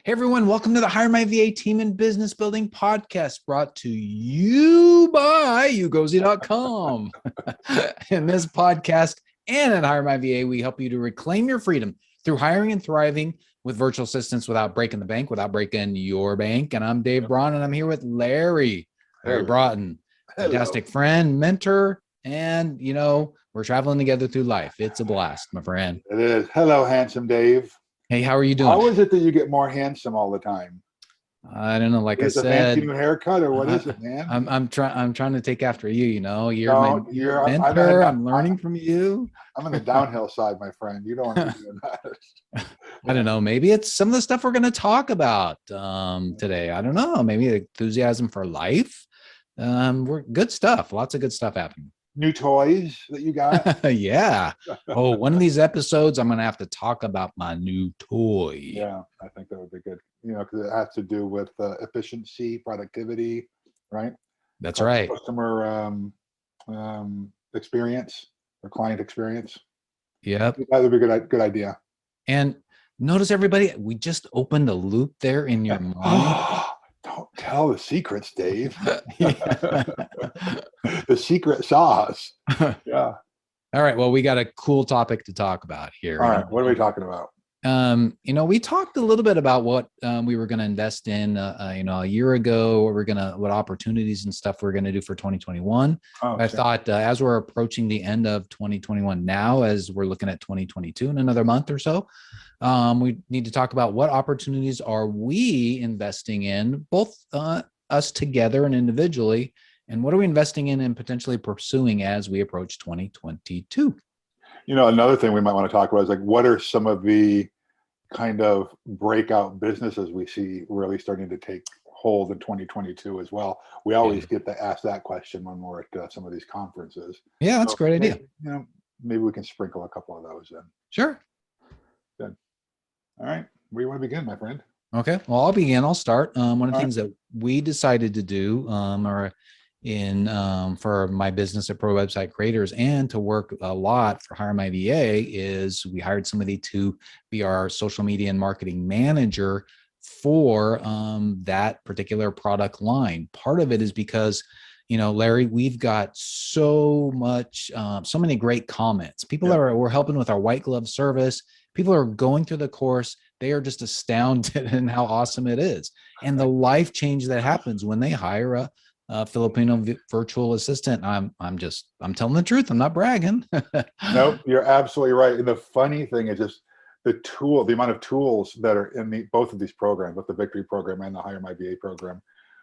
Hey everyone, welcome to the HireMyVA Team and Business Building Podcast, brought to you by ugozi.com. In this podcast and at HireMyVA, we help you to reclaim your freedom through hiring and thriving with virtual assistants without breaking the bank, without breaking your bank. And I'm Dave Braun, and I'm here with Larry Broughton, fantastic friend, mentor, and we're traveling together through life. It's a blast, my friend. It is. Hello, handsome Dave. Hey, how are you doing? How is it that you get more handsome all the time? I don't know. Like I said, a fancy new haircut, or what is it, man? I'm trying to take after you. You're my mentor. I'm learning from you. I'm on the downhill side, my friend. You don't want to be doing that. I don't know. Maybe it's some of the stuff we're going to talk about today. I don't know. Maybe enthusiasm for life. We're good stuff. Lots of good stuff happening. New toys that you got? Yeah. Oh, one of these episodes, I'm going to have to talk about my new toy. Yeah, I think that would be good. Because it has to do with efficiency, productivity, right? That's right. Customer experience or client experience. Yep. That would be a good idea. And notice, everybody, we just opened a loop there in your mind. Don't tell the secrets, Dave. The secret sauce. Yeah. All right. Well, we got a cool topic to talk about here. All right. What are we talking about? We talked a little bit about what we were going to invest in, a year ago, what opportunities and stuff we're going to do for 2021. I thought as we're approaching the end of 2021 now, as we're looking at 2022 in another month or so, we need to talk about what opportunities are we investing in, both us together and individually, and what are we investing in and potentially pursuing as we approach 2022. Another thing we might want to talk about is what are some of the kind of breakout businesses we see really starting to take hold in 2022 as well. We always get to ask that question when we're at some of these conferences. Yeah, that's a great idea. Maybe we can sprinkle a couple of those in. Sure. Good. All right. Where do you want to begin, my friend? Okay. Well, I'll begin. I'll start. One of the things that we decided to do for my business at Pro Website Creators and to work a lot for HireMyVA is we hired somebody to be our social media and marketing manager for that particular product line. Part of it is because, Larry, we've got so many great comments. People we're helping with our white glove service. People are going through the course. They are just astounded in how awesome it is. And the life change that happens when they hire a Filipino virtual assistant. I'm telling the truth. I'm not bragging. Nope, you're absolutely right. And the funny thing is just the amount of tools that are in both of these programs, both the Victory program and the HireMyVA program.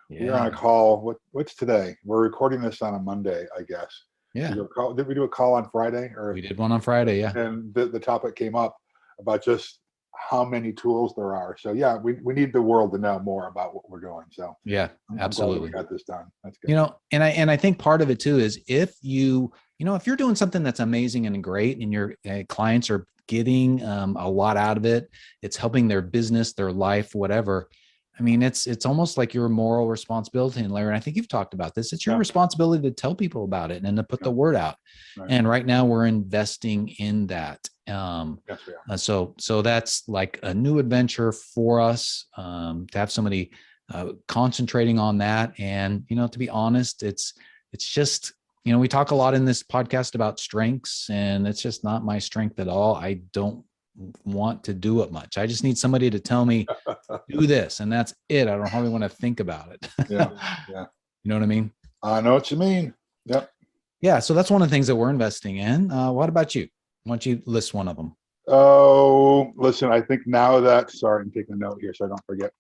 Yeah. We're on a call. What's today? We're recording this on a Monday, I guess. Yeah. Did we do a call on Friday? We did one on Friday. Yeah. And the topic came up about just how many tools there are. So yeah, we need the world to know more about what we're doing. So yeah, absolutely. We got this done. That's good. And I think part of it too is if if you're doing something that's amazing and great and your clients are getting a lot out of it, it's helping their business, their life, whatever. I mean, it's almost like your moral responsibility. And Larry, and I think you've talked about this. It's your responsibility to tell people about it and to put the word out. Right. And right now we're investing in that. Yes, we are. So that's like a new adventure for us to have somebody concentrating on that. And, to be honest, it's just, we talk a lot in this podcast about strengths, and it's just not my strength at all. I don't want to do it much. I just need somebody to tell me, do this, and that's it. I don't hardly want to think about it. Yeah. You know what I mean? I know what you mean. Yep. Yeah. So that's one of the things that we're investing in. What about you? Why don't you list one of them? Oh, listen, I think now that, sorry, I'm taking a note here so I don't forget.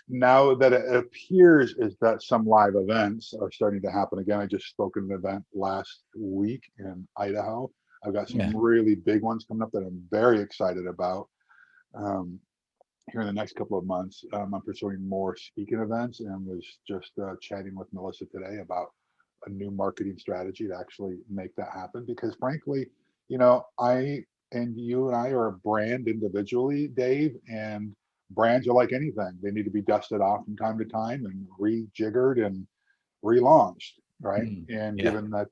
Now that it appears is that some live events are starting to happen again. I just spoke at an event last week in Idaho. I've got some really big ones coming up that I'm very excited about. Here in the next couple of months, I'm pursuing more speaking events, and was just chatting with Melissa today about a new marketing strategy to actually make that happen. Because frankly, I and you and I are a brand individually, Dave, and brands are like anything. They need to be dusted off from time to time and rejiggered and relaunched, right? Given that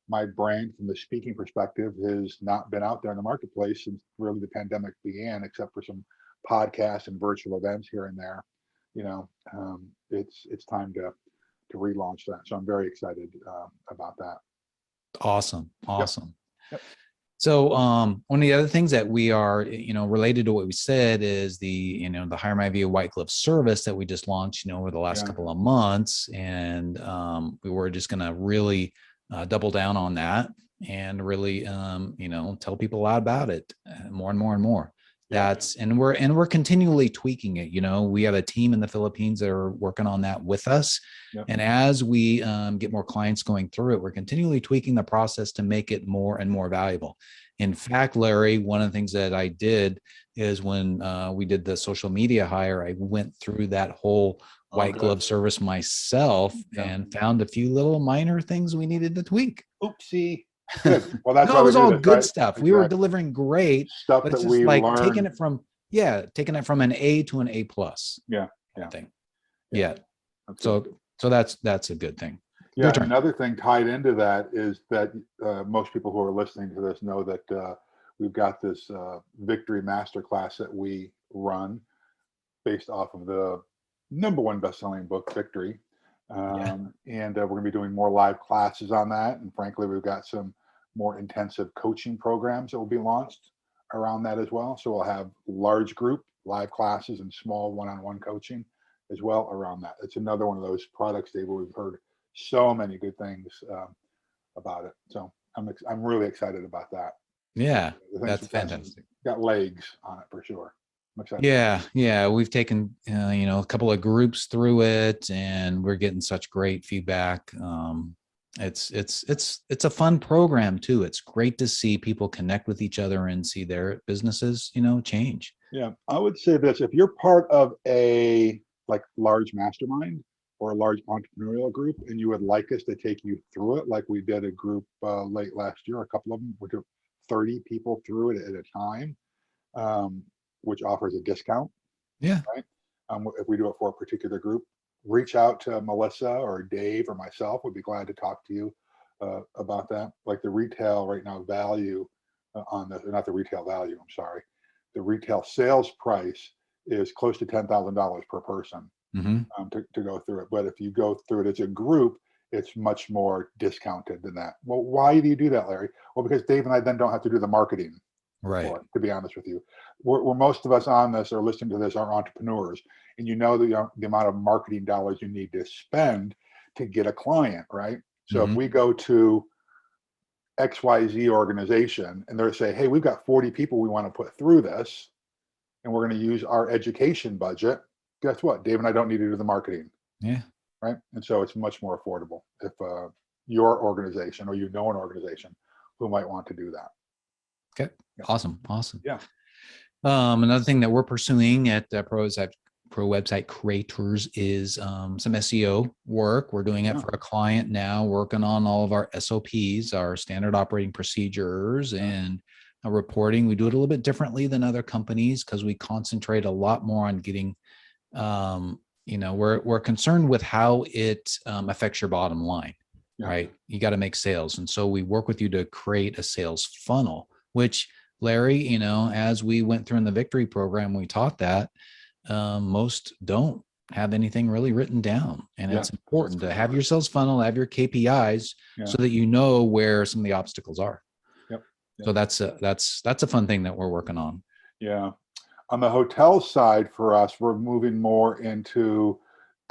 my brand from the speaking perspective has not been out there in the marketplace since really the pandemic began, except for some podcasts and virtual events here and there, it's time to relaunch that. So I'm very excited about that. Awesome. Yep. Awesome. Yep. So one of the other things that we are, related to what we said is the HireMyVA white glove service that we just launched, over the last couple of months. And we were just going to really double down on that and really, tell people a lot about it more and more and more. And we're continually tweaking it. We have a team in the Philippines that are working on that with us. Yep. And as we get more clients going through it, we're continually tweaking the process to make it more and more valuable. In fact, Larry, one of the things that I did is when we did the social media hire, I went through that whole white glove service myself and found a few little minor things we needed to tweak. Oopsie. Good. Well, that's no, it was all good right? stuff. Exactly. We were delivering great stuff but it's that just we like learned. taking it from an A to an A plus. Thing. Yeah. So that's a good thing. Yeah. Another thing tied into that is that most people who are listening to this know that we've got this Victory Masterclass that we run based off of the #1 best-selling book, Victory. And we're going to be doing more live classes on that. And frankly, we've got some more intensive coaching programs that will be launched around that as well. So we'll have large group live classes and small one-on-one coaching as well around that. It's another one of those products, Dave, where we've heard so many good things about it. So I'm really excited about that. Yeah, that's fantastic. Got legs on it for sure. Yeah. We've taken a couple of groups through it, and we're getting such great feedback. It's a fun program too. It's great to see people connect with each other and see their businesses, change. Yeah, I would say this: if you're part of a large mastermind or a large entrepreneurial group, and you would like us to take you through it, like we did a group late last year, a couple of them, we took 30 people through it at a time. Which offers a discount. Yeah. Right. If we do it for a particular group, reach out to Melissa or Dave or myself. We'd be glad to talk to you about that. Like the retail right now value not the retail value, I'm sorry. The retail sales price is close to $10,000 per person to go through it. But if you go through it as a group, it's much more discounted than that. Well, why do you do that, Larry? Well, because Dave and I then don't have to do the marketing. Right. To be honest with you, where most of us on this or listening to this are entrepreneurs, and the amount of marketing dollars you need to spend to get a client, right? So if we go to XYZ organization and they're saying, hey, we've got 40 people we want to put through this, and we're going to use our education budget, guess what? Dave and I don't need to do the marketing. Yeah. Right. And so it's much more affordable if your organization or an organization who might want to do that. Okay. Yeah. Awesome. Yeah. Another thing that we're pursuing at Pro Website Creators is some SEO work. We're doing it for a client now, working on all of our SOPs, our standard operating procedures, and reporting. We do it a little bit differently than other companies because we concentrate a lot more on getting, we're concerned with how it affects your bottom line, right? You got to make sales. And so we work with you to create a sales funnel, which Larry, as we went through in the Victory program, we taught that most don't have anything really written down. And it's important to have your sales funnel, have your KPIs so that you know where some of the obstacles are. Yep. So that's a fun thing that we're working on. Yeah. On the hotel side for us, we're moving more into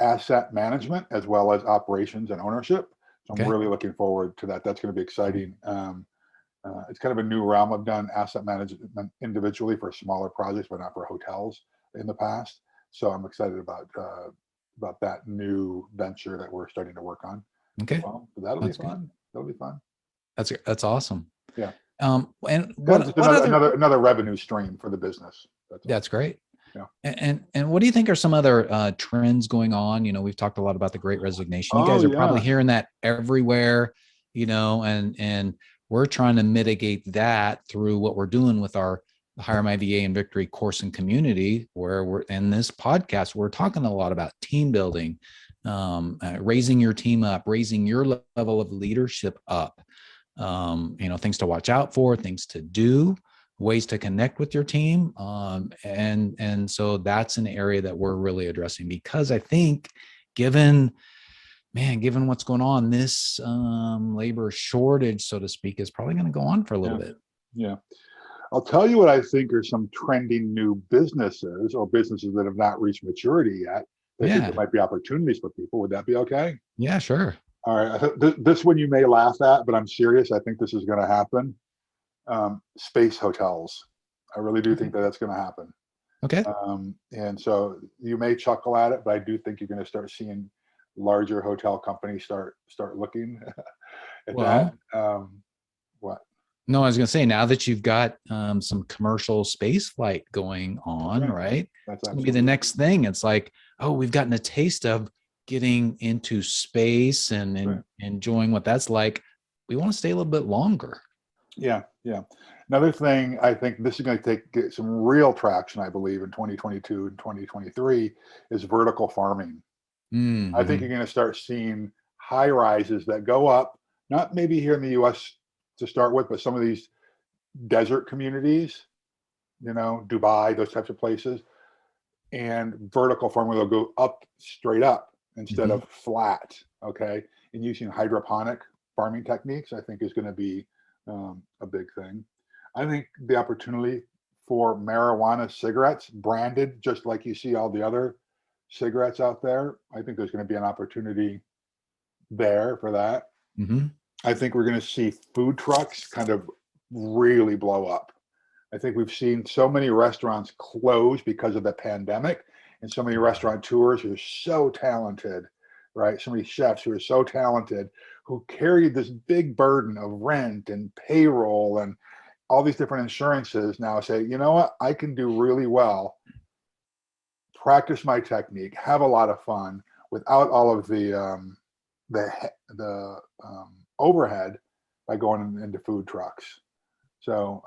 asset management as well as operations and ownership. So I'm really looking forward to that. That's going to be exciting. It's kind of a new realm. I've done asset management individually for smaller projects, but not for hotels in the past. So I'm excited about that new venture that we're starting to work on. Okay. So that'll be fun. That'll be fun. That's awesome. Yeah. And what another revenue stream for the business. That's great. Yeah. And what do you think are some other trends going on? We've talked a lot about the Great Resignation. You guys are probably hearing that everywhere, and we're trying to mitigate that through what we're doing with our HireMyVA and Victory course and community, where we're in this podcast, we're talking a lot about team building, raising your team up, raising your level of leadership up, things to watch out for, things to do ways to connect with your team. And so that's an area that we're really addressing, because I think given what's going on, this labor shortage, so to speak, is probably going to go on for a little bit. Yeah. I'll tell you what I think are some trending new businesses, or businesses that have not reached maturity yet. I think there might be opportunities for people. Would that be okay? Yeah, sure. All right. This one you may laugh at, but I'm serious. I think this is going to happen. Space hotels. I really do think that that's going to happen. Okay. And so you may chuckle at it, but I do think you're going to start seeing larger hotel companies start looking at that. What? No, I was going to say, now that you've got some commercial space flight going on, right? That's going to be the next thing. It's like, oh, we've gotten a taste of getting into space and enjoying what that's like. We want to stay a little bit longer. Yeah. Another thing, I think this is going to get some real traction, I believe, in 2022 and 2023, is vertical farming. Mm-hmm. I think you're going to start seeing high rises that go up, not maybe here in the US to start with, but some of these desert communities, Dubai, those types of places, and vertical farming will go up, straight up, instead of flat. Okay. And using hydroponic farming techniques, I think, is going to be a big thing. I think the opportunity for marijuana cigarettes branded, just like you see all the other cigarettes out there, I think there's going to be an opportunity there for that. Mm-hmm. I think we're going to see food trucks kind of really blow up. I think we've seen so many restaurants close because of the pandemic, and so many restaurateurs who are so talented, right? So many chefs who are so talented, who carried this big burden of rent and payroll and all these different insurances, now say, you know what, I can do really well, practice my technique, have a lot of fun without all of the overhead by going into food trucks. So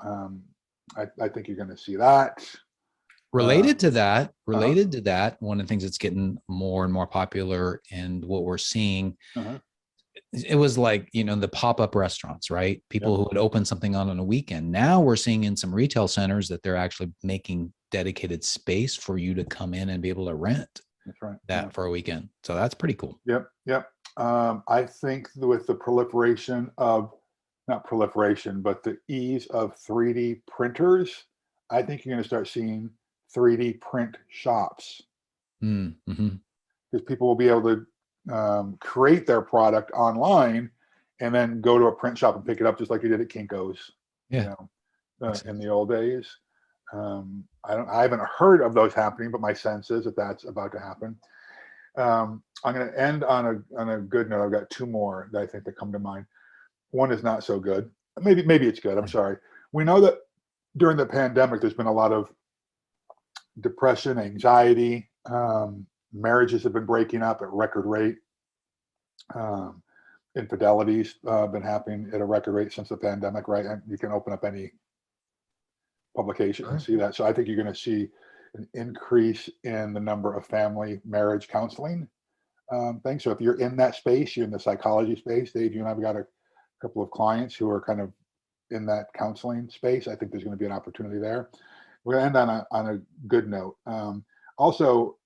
I think you're going to see that. Related to that, one of the things that's getting more and more popular, and what we're seeing, it was like, the pop-up restaurants, right? People who would open something on a weekend. Now we're seeing in some retail centers that they're actually making dedicated space for you to come in and be able to rent that for a weekend. So that's pretty cool. Yep. I think with the proliferation of, not proliferation, but the ease of 3D printers, I think you're going to start seeing 3D print shops. Mm-hmm. Because people will be able to create their product online and then go to a print shop and pick it up, just like you did at Kinko's, in the old days. I haven't heard of those happening, but my sense is that that's about to happen. I'm going to end on a good note. I've got two more that I think that come to mind. One is not so good. Maybe it's good. I'm sorry. We know that during the pandemic, there's been a lot of depression, anxiety. Marriages have been breaking up at record rate. Infidelities been happening at a record rate since the pandemic, right? And you can open up any publication and see that. So I think you're going to see an increase in the number of family marriage counseling things. So if you're in that space, you're in the psychology space, Dave, you and I've got a couple of clients who are kind of in that counseling space. I think there's going to be an opportunity there. We're going to end on a good note. Also,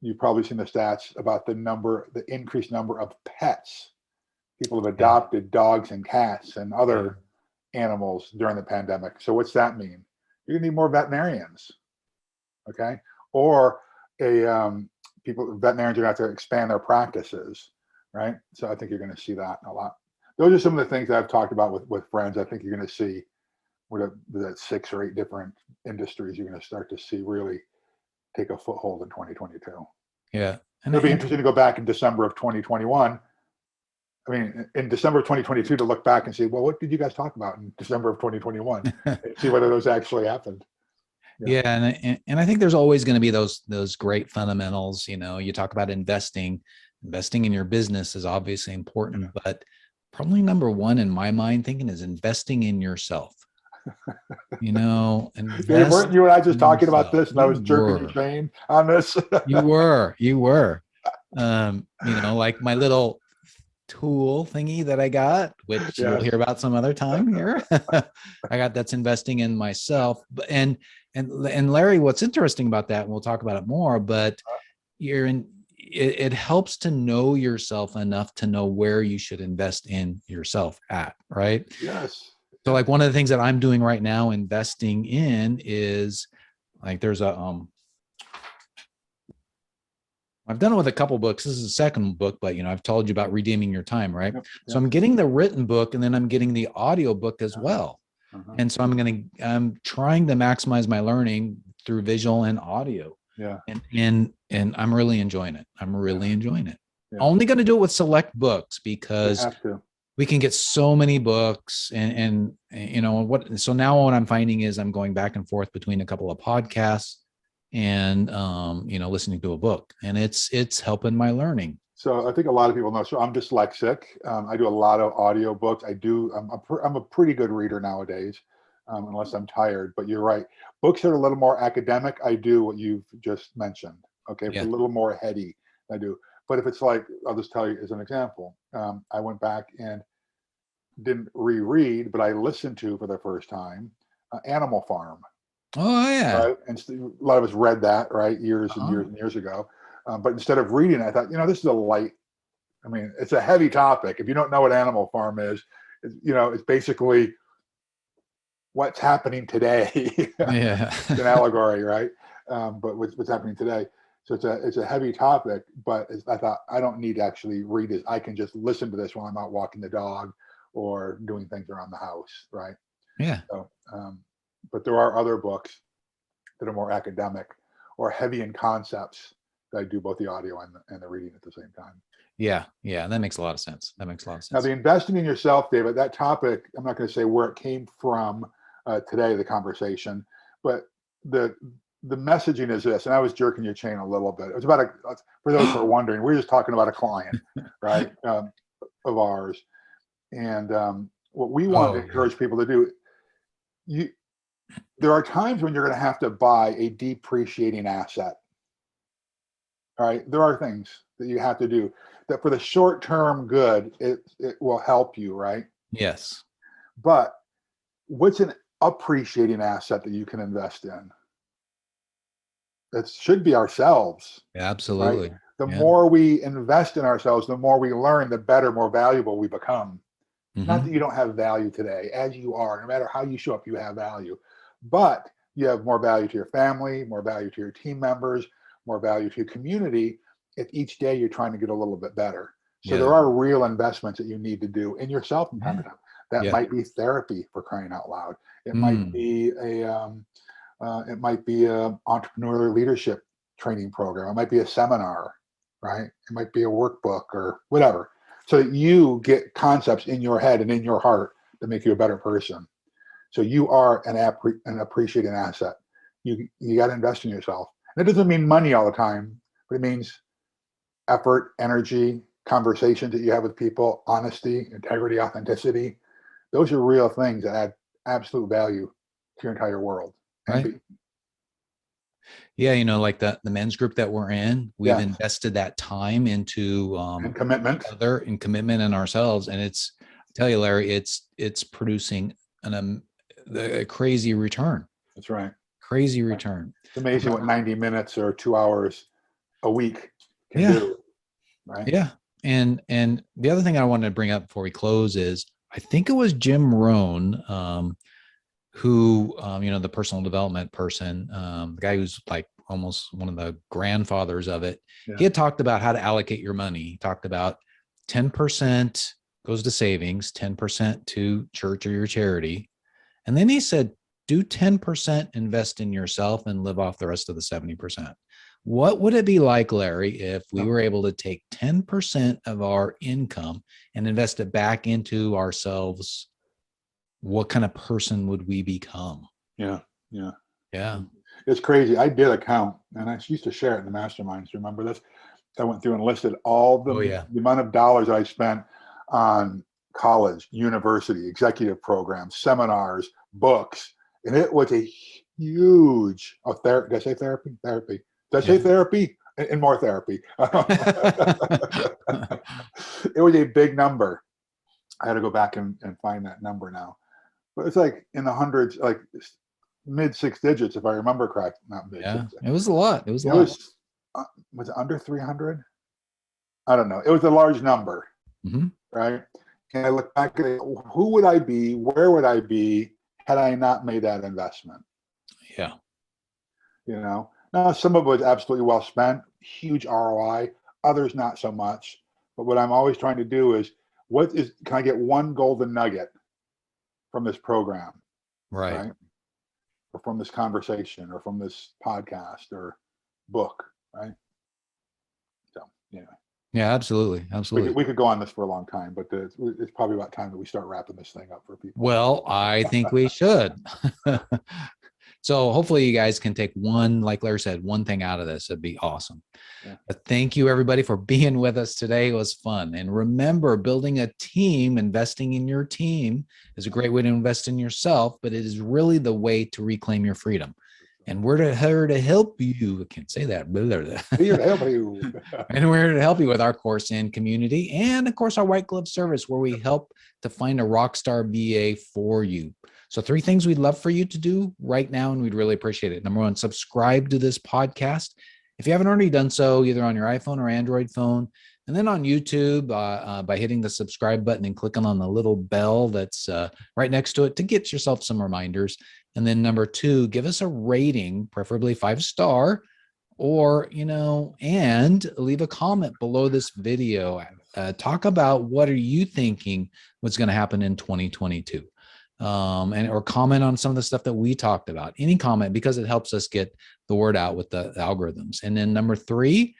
you've probably seen the stats about the increased number of pets. People have adopted dogs and cats and other animals during the pandemic. So what's that mean? You're gonna need more veterinarians, okay? Or veterinarians are gonna have to expand their practices, right? So I think you're gonna see that a lot. Those are some of the things that I've talked about with friends. I think you're gonna see that 6 or 8 different industries you're gonna start to see really take a foothold in 2022. Yeah. And it'll be interesting to go back in December of 2021. I mean, in December of 2022 to look back and say, well, what did you guys talk about in December of 2021? And see whether those actually happened. Yeah. And I think there's always going to be those great fundamentals. You talk about investing in your business is obviously important, but probably number one in my mind thinking is investing in yourself. Weren't you and I just talking about this, and I was jerking your chain on this? You were. Like my little tool thingy that I got, which you'll Yes. hear about some other time here. I got that's investing in myself. And Larry, what's interesting about that, and we'll talk about it more, but you're in it helps to know yourself enough to know where you should invest in yourself at, right? Yes. So like one of the things that I'm doing right now, investing in is like there's a I've done it with a couple books. This is the second book, but I've told you about redeeming your time, right? Yep. So Yep. I'm getting the written book and then I'm getting the audio book as well. Uh-huh. And so I'm trying to maximize my learning through visual and audio. Yeah. And I'm really enjoying it. I'm really enjoying it. Yeah. Only going to do it with select books You because have to. we can get so many books and so now what I'm finding is I'm going back and forth between a couple of podcasts and listening to a book, and it's helping my learning. So I think a lot of people know. So I'm dyslexic. I do a lot of audio books. I'm a pretty good reader nowadays, unless I'm tired. But you're right. Books that are a little more academic, I do what you've just mentioned. Okay, it's a little more heady. I do. But if it's like, I'll just tell you as an example. I went back and didn't reread, but I listened to for the first time Animal Farm. Oh yeah. Right? And a lot of us read that, right, years and years and years ago. But instead of reading it, I thought, this is a light. I mean, it's a heavy topic. If you don't know what Animal Farm is, it's basically what's happening today. Yeah. It's an allegory, right? But what's happening today. So it's a heavy topic, but I thought I don't need to actually read it. I can just listen to this while I'm out walking the dog or doing things around the house, right? Yeah. So, but there are other books that are more academic or heavy in concepts that I do both the audio and the reading at the same time. Yeah. That makes a lot of sense. Now, the investing in yourself, David, that topic, I'm not going to say where it came from today, the conversation, but the messaging is this, and I was jerking your chain a little bit. It was about for those who are wondering, we're just talking about a client, right, of ours. And what we want to encourage people to do, there are times when you're going to have to buy a depreciating asset. All right. There are things that you have to do that for the short-term good, it will help you, right? Yes. But what's an appreciating asset that you can invest in? That should be ourselves. Absolutely. Right? The more we invest in ourselves, the more we learn, the better, more valuable we become. Mm-hmm. Not that you don't have value today, as you are. No matter how you show up, you have value. But you have more value to your family, more value to your team members, more value to your community if each day you're trying to get a little bit better. So there are real investments that you need to do in yourself from time to time. That might be therapy, for crying out loud. It might be a entrepreneurial leadership training program. It might be a seminar, right? It might be a workbook or whatever. So that you get concepts in your head and in your heart that make you a better person. So you are an appreciating asset. You got to invest in yourself. And it doesn't mean money all the time, but it means effort, energy, conversations that you have with people, honesty, integrity, authenticity. Those are real things that add absolute value to your entire world. Right. Yeah, like the men's group that we're in, we've invested that time into and commitment, and commitment in ourselves, and I tell you, Larry, it's producing a crazy return. That's right. Crazy return. It's amazing what 90 minutes or 2 hours a week can do. Right. Yeah. And the other thing I wanted to bring up before we close is I think it was Jim Rohn, who, the personal development person, the guy who's like almost one of the grandfathers of it. Yeah. He had talked about how to allocate your money. He talked about 10% goes to savings, 10% to church or your charity. And then he said, do 10% invest in yourself and live off the rest of the 70%. What would it be like, Larry, if we were able to take 10% of our income and invest it back into ourselves? What kind of person would we become? Yeah. It's crazy. I did a count, and I used to share it in the masterminds. Remember this? I went through and listed all the amount of dollars I spent on college, university, executive programs, seminars, books, and it was a huge. Did I say therapy? Did I say therapy? And more therapy. It was a big number. I had to go back and find that number now. But it's like in the hundreds, like mid six digits, if I remember correct. Not mid. Yeah, it was a lot. It was a It lot. was it under 300? I don't know. It was a large number, Mm-hmm. right? And I look back at it, who would I be? Where would I be had I not made that investment? Yeah. You know, now some of it was absolutely well spent, huge ROI, others not so much. But what I'm always trying to do is, can I get one golden nugget from this program, Right. or from this conversation, or from this podcast or book, right? So, Yeah, absolutely. Absolutely. we could go on this for a long time, but it's probably about time that we start wrapping this thing up for people. Well, I think we should. So hopefully you guys can take one, like Larry said, one thing out of this. It'd be awesome. Yeah. But thank you everybody for being with us today. It was fun. And remember, building a team, investing in your team is a great way to invest in yourself, but it is really the way to reclaim your freedom. And we're here to help you. I can't say that. Here to help you. And we're here to help you with our course and community. And of course, our white glove service, where we help to find a rock star VA for you. So 3 things we'd love for you to do right now, and we'd really appreciate it. Number 1, subscribe to this podcast. If you haven't already done so, either on your iPhone or Android phone, and then on YouTube by hitting the subscribe button and clicking on the little bell that's right next to it to get yourself some reminders. And then number 2, give us a rating, preferably 5-star, or, and leave a comment below this video. Talk about what are you thinking what's going to happen in 2022. Or comment on some of the stuff that we talked about. Any comment, because it helps us get the word out with the algorithms. And then number 3,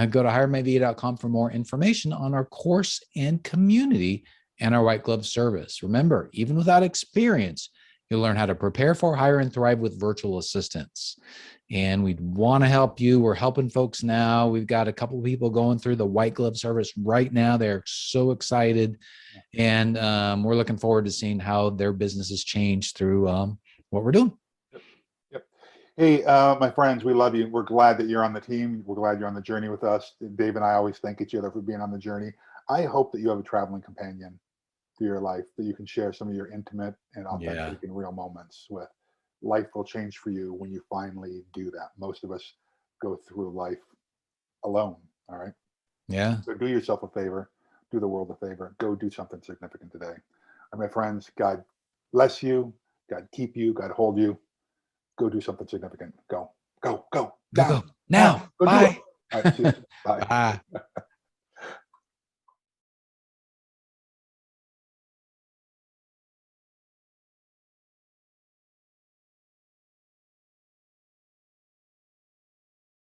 go to HireMyVA.com for more information on our course and community and our white glove service. Remember, even without experience, you'll learn how to prepare for, hire, and thrive with virtual assistants. And we'd want to help you. We're helping folks now. We've got a couple of people going through the white glove service right now. They're so excited. And we're looking forward to seeing how their businesses change through what we're doing. Yep. Hey, my friends, we love you. We're glad that you're on the team. We're glad you're on the journey with us. Dave and I always thank each other for being on the journey. I hope that you have a traveling companion through your life that you can share some of your intimate and authentic and real moments with. Life will change for you when you finally do that. Most of us go through life alone. All right. Yeah. So do yourself a favor. Do the world a favor. Go do something significant today. And my friends, God bless you. God keep you. God hold you. Go do something significant. Go. Now. Go Bye. All right, see you. Bye. Bye.